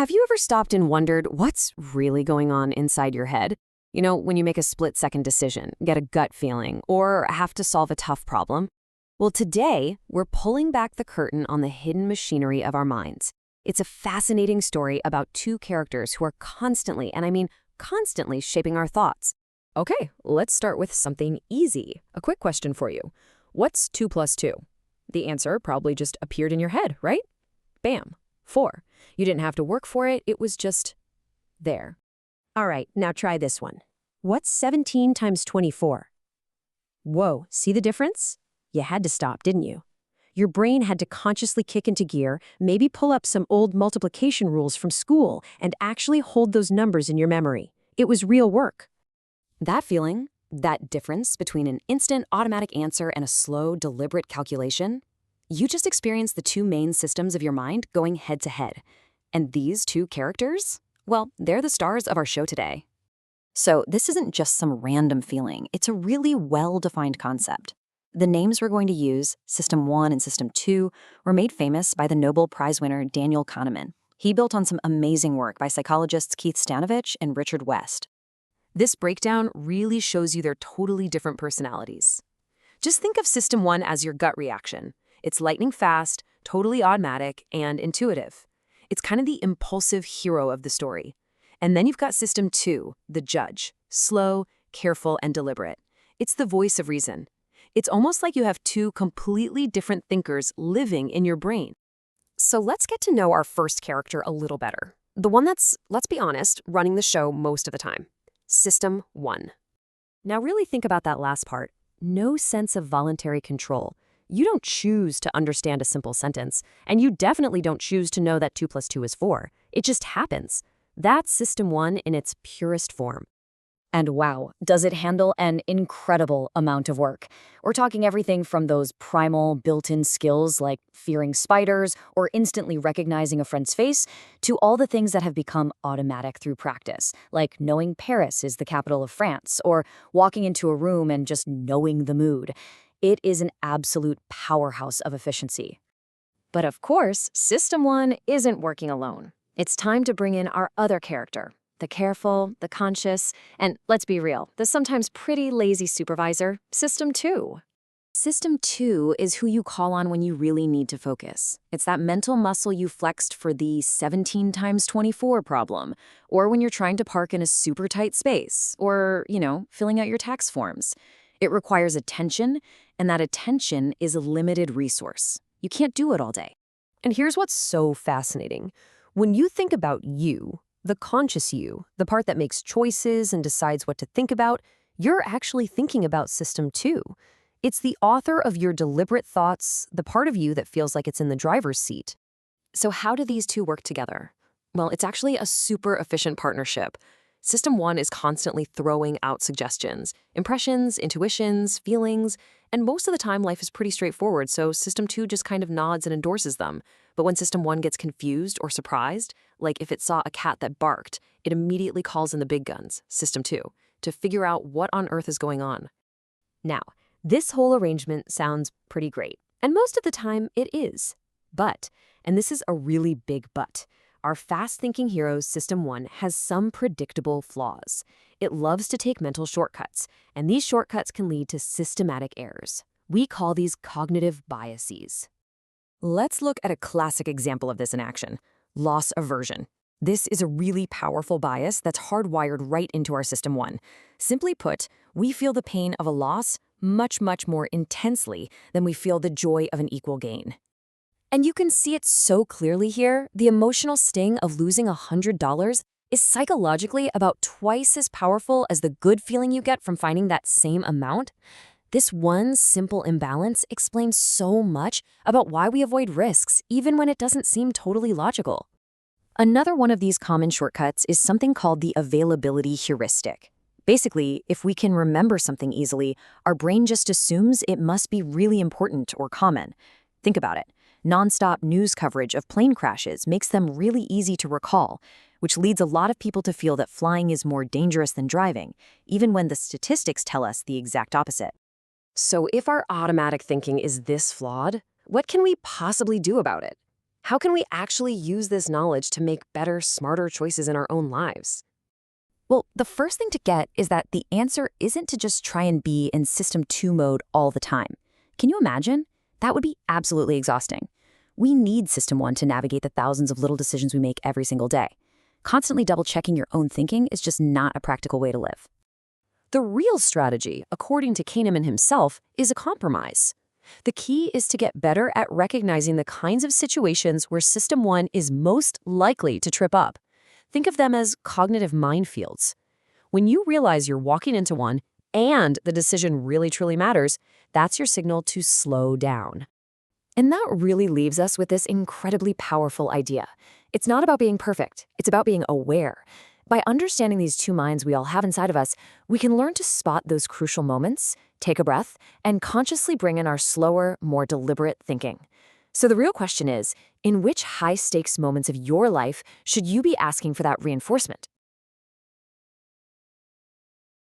Have you ever stopped and wondered what's really going on inside your head? You know, when you make a split-second decision, get a gut feeling, or have to solve a tough problem? Well, today, we're pulling back the curtain on the hidden machinery of our minds. It's a fascinating story about two characters who are constantly, and I mean constantly, shaping our thoughts. Okay, let's start with something easy. A quick question for you. What's 2 plus 2? The answer probably just appeared in your head, right? Bam, 4. You didn't have to work for it, it was just there. All right, now try this one. What's 17 times 24? Whoa, see the difference? You had to stop, didn't you? Your brain had to consciously kick into gear, maybe pull up some old multiplication rules from school, and actually hold those numbers in your memory. It was real work. That feeling, that difference between an instant automatic answer and a slow, deliberate calculation, you just experienced the two main systems of your mind going head to head. And these two characters, well, they're the stars of our show today. So this isn't just some random feeling. It's a really well-defined concept. The names we're going to use, System 1 and System 2, were made famous by the Nobel Prize winner Daniel Kahneman. He built on some amazing work by psychologists Keith Stanovich and Richard West. This breakdown really shows you their totally different personalities. Just think of System 1 as your gut reaction. It's lightning fast, totally automatic, and intuitive. It's kind of the impulsive hero of the story. And then you've got System 2, the judge, slow, careful, and deliberate. It's the voice of reason. It's almost like you have two completely different thinkers living in your brain. So let's get to know our first character a little better. The one that's, let's be honest, running the show most of the time. System 1. Now really think about that last part. No sense of voluntary control. You don't choose to understand a simple sentence, and you definitely don't choose to know that 2 plus 2 is 4. It just happens. That's System 1 in its purest form. And wow, does it handle an incredible amount of work. We're talking everything from those primal built-in skills like fearing spiders or instantly recognizing a friend's face to all the things that have become automatic through practice, like knowing Paris is the capital of France or walking into a room and just knowing the mood. It is an absolute powerhouse of efficiency. But of course, System 1 isn't working alone. It's time to bring in our other character. The careful, the conscious, and let's be real, the sometimes pretty lazy supervisor, System 2. System 2 is who you call on when you really need to focus. It's that mental muscle you flexed for the 17 times 24 problem, or when you're trying to park in a super tight space, or, filling out your tax forms. It requires attention, and that attention is a limited resource. You can't do it all day. And here's what's so fascinating. When you think about you, the conscious you, the part that makes choices and decides what to think about, you're actually thinking about System 2. It's the author of your deliberate thoughts, the part of you that feels like it's in the driver's seat. So how do these two work together? Well, it's actually a super efficient partnership. System 1 is constantly throwing out suggestions, impressions, intuitions, feelings, and most of the time life is pretty straightforward, so System 2 just kind of nods and endorses them. But when System 1 gets confused or surprised, like if it saw a cat that barked, it immediately calls in the big guns, System 2, to figure out what on earth is going on. Now, this whole arrangement sounds pretty great, and most of the time it is. But, and this is a really big but, our fast-thinking hero's System 1 has some predictable flaws. It loves to take mental shortcuts, and these shortcuts can lead to systematic errors. We call these cognitive biases. Let's look at a classic example of this in action, loss aversion. This is a really powerful bias that's hardwired right into our System 1. Simply put, we feel the pain of a loss much, much more intensely than we feel the joy of an equal gain. And you can see it so clearly here. The emotional sting of losing $100 is psychologically about twice as powerful as the good feeling you get from finding that same amount. This one simple imbalance explains so much about why we avoid risks, even when it doesn't seem totally logical. Another one of these common shortcuts is something called the availability heuristic. Basically, if we can remember something easily, our brain just assumes it must be really important or common. Think about it. Nonstop news coverage of plane crashes makes them really easy to recall, which leads a lot of people to feel that flying is more dangerous than driving, even when the statistics tell us the exact opposite. So if our automatic thinking is this flawed, what can we possibly do about it? How can we actually use this knowledge to make better, smarter choices in our own lives? Well, the first thing to get is that the answer isn't to just try and be in System 2 mode all the time. Can you imagine? That would be absolutely exhausting. We need System 1 to navigate the thousands of little decisions we make every single day. Constantly double-checking your own thinking is just not a practical way to live. The real strategy, according to Kahneman himself, is a compromise. The key is to get better at recognizing the kinds of situations where System 1 is most likely to trip up. Think of them as cognitive minefields. When you realize you're walking into one and the decision really truly matters, that's your signal to slow down. And that really leaves us with this incredibly powerful idea. It's not about being perfect, it's about being aware. By understanding these two minds we all have inside of us, we can learn to spot those crucial moments, take a breath, and consciously bring in our slower, more deliberate thinking. So the real question is, in which high-stakes moments of your life should you be asking for that reinforcement?